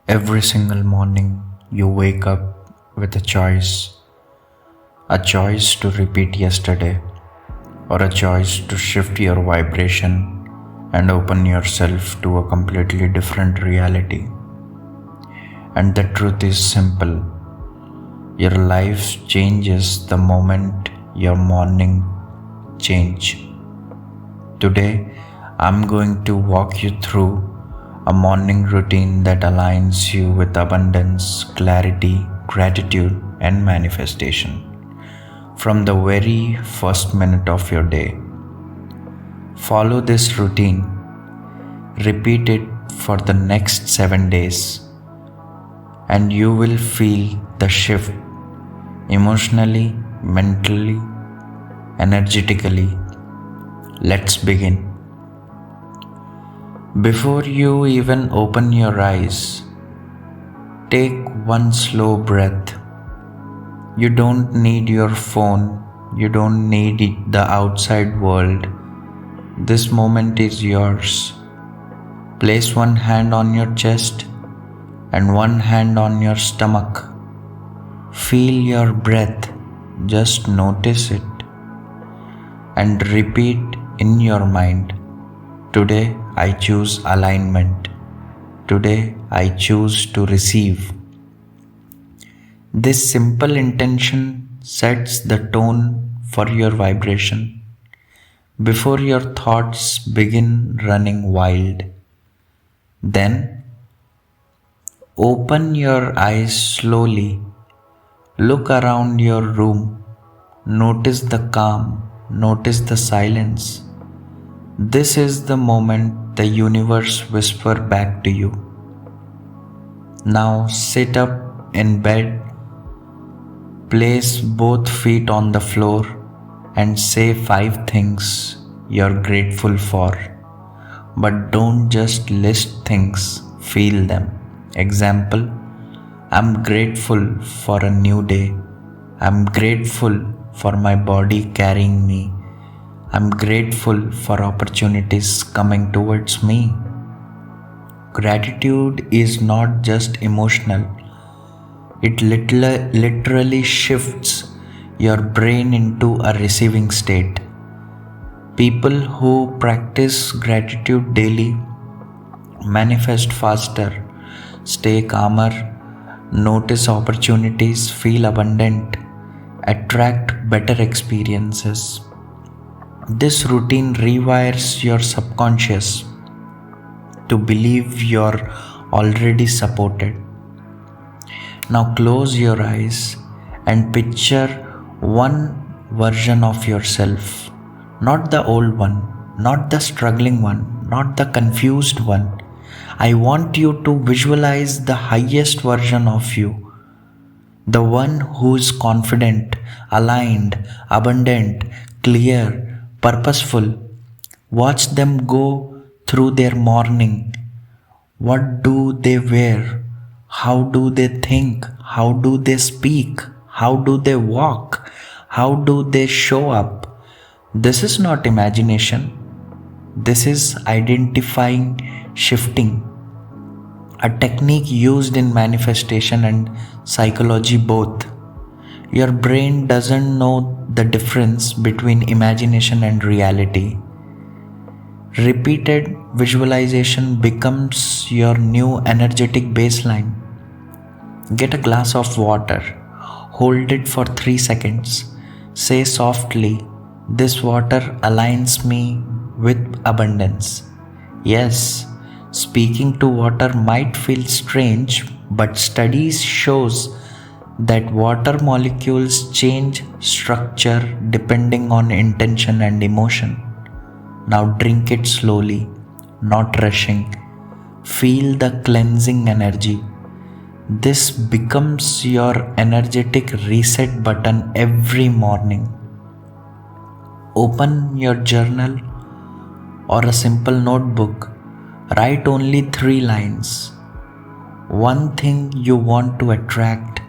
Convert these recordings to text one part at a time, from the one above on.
Every single morning, you wake up with a choice to repeat yesterday, or a choice to shift your vibration and open yourself to a completely different reality. And the truth is simple: your life changes the moment your morning change. Today, I'm going to walk you through a morning routine that aligns you with abundance, clarity, gratitude, and manifestation from the very first minute of your day. Follow this routine, repeat it for the next 7 days, and you will feel the shift emotionally, mentally, energetically. Let's begin. Before you even open your eyes, take one slow breath. You don't need your phone, you don't need the outside world. This moment is yours. Place one hand on your chest and one hand on your stomach. Feel your breath, just notice it, and repeat in your mind: today I choose alignment. Today I choose to receive. This simple intention sets the tone for your vibration before your thoughts begin running wild. Then open your eyes slowly. Look around your room. Notice the calm. Notice the silence. This is the moment the universe whispers back to you. Now sit up in bed, place both feet on the floor, and say 5 things you're grateful for. But don't just list things, feel them. Example: I'm grateful for a new day. I'm grateful for my body carrying me. I'm grateful for opportunities coming towards me. Gratitude is not just emotional, it literally shifts your brain into a receiving state. People who practice gratitude daily manifest faster, stay calmer, notice opportunities, feel abundant, attract better experiences. This routine rewires your subconscious to believe you're already supported. Now close your eyes and picture one version of yourself, not the old one, not the struggling one, not the confused one. I want you to visualize the highest version of you, the one who is confident, aligned, abundant, clear, purposeful. Watch them go through their morning. What do they wear? How do they think? How do they speak? How do they walk? How do they show up? This is not imagination. This is identifying shifting, a technique used in manifestation and psychology both. Your brain doesn't know the difference between imagination and reality. Repeated visualization becomes your new energetic baseline. Get a glass of water, hold it for 3 seconds, say softly, "This water aligns me with abundance." Yes, speaking to water might feel strange, but studies shows that water molecules change structure depending on intention and emotion. Now drink it slowly, not rushing. Feel the cleansing energy. This becomes your energetic reset button every morning. Open your journal or a simple notebook. Write only 3 lines. One thing you want to attract,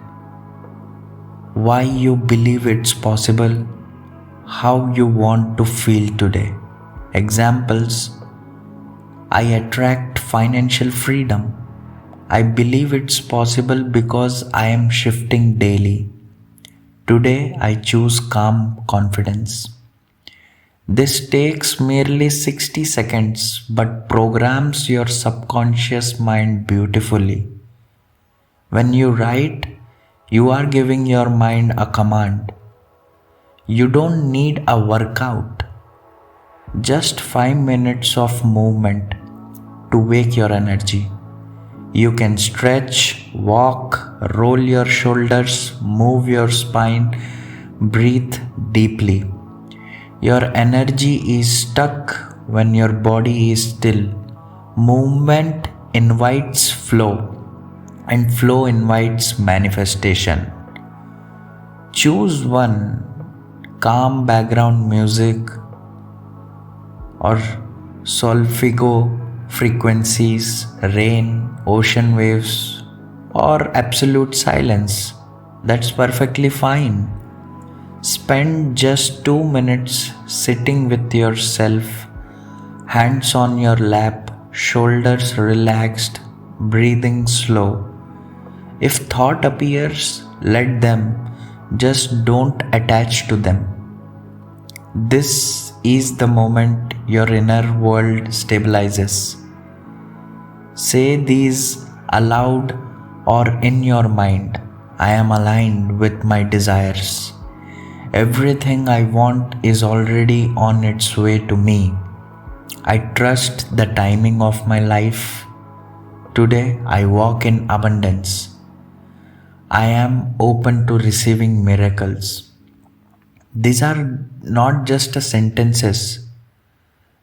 why you believe it's possible, how you want to feel today. Examples: I attract financial freedom. I believe it's possible because I am shifting daily. Today I choose calm confidence. This takes merely 60 seconds but programs your subconscious mind beautifully. When you write, you are giving your mind a command. You don't need a workout, just 5 minutes of movement to wake your energy. You can stretch, walk, roll your shoulders, move your spine, breathe deeply. Your energy is stuck when your body is still. Movement invites flow, and flow invites manifestation. Choose one: calm background music or solfeggio frequencies, rain, ocean waves, or absolute silence. That's perfectly fine. Spend just 2 minutes sitting with yourself, hands on your lap, shoulders relaxed, breathing slow. If thought appears, let them, just don't attach to them. This is the moment your inner world stabilizes. Say these aloud or in your mind: I am aligned with my desires. Everything I want is already on its way to me. I trust the timing of my life. Today I walk in abundance. I am open to receiving miracles. These are not just sentences.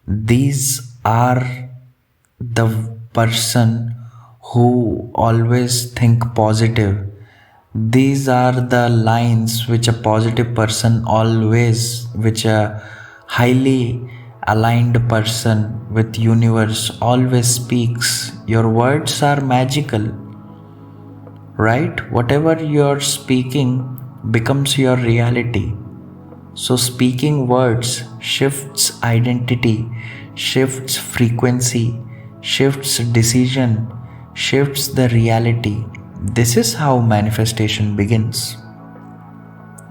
These are the person who always think positive. These are the lines which a positive person always, which a highly aligned person with universe always speaks. Your words are magical, right? Whatever you're speaking becomes your reality. So speaking words shifts identity, shifts frequency, shifts decision, shifts the reality. This is how manifestation begins.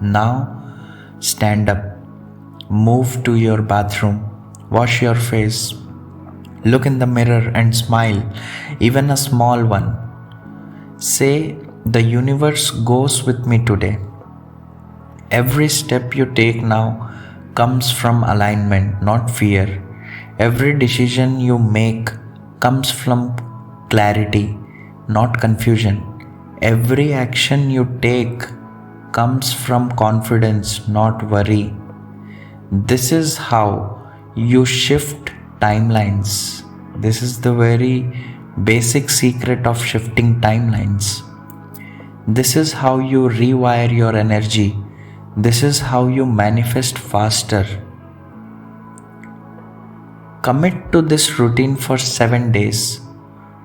Now stand up, move to your bathroom, wash your face, look in the mirror and smile, even a small one. Say, the universe goes with me today. Every step you take now comes from alignment, not fear. Every decision you make comes from clarity, not confusion. Every action you take comes from confidence, not worry. This is how you shift timelines. This is the very basic secret of shifting timelines. This is how you rewire your energy. This is how you manifest faster. Commit to this routine for 7 days.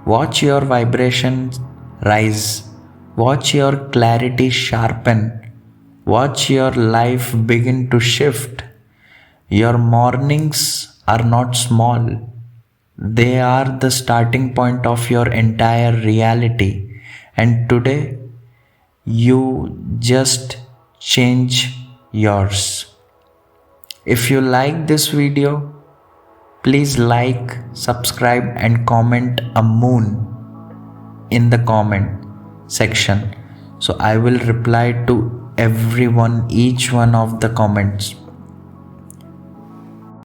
Watch your vibrations rise. Watch your clarity sharpen. Watch your life begin to shift. Your mornings are not small. They are the starting point of your entire reality. And today, you just change yours. If you like this video, please like, subscribe and comment a moon in the comment section. So I will reply to everyone, each one of the comments.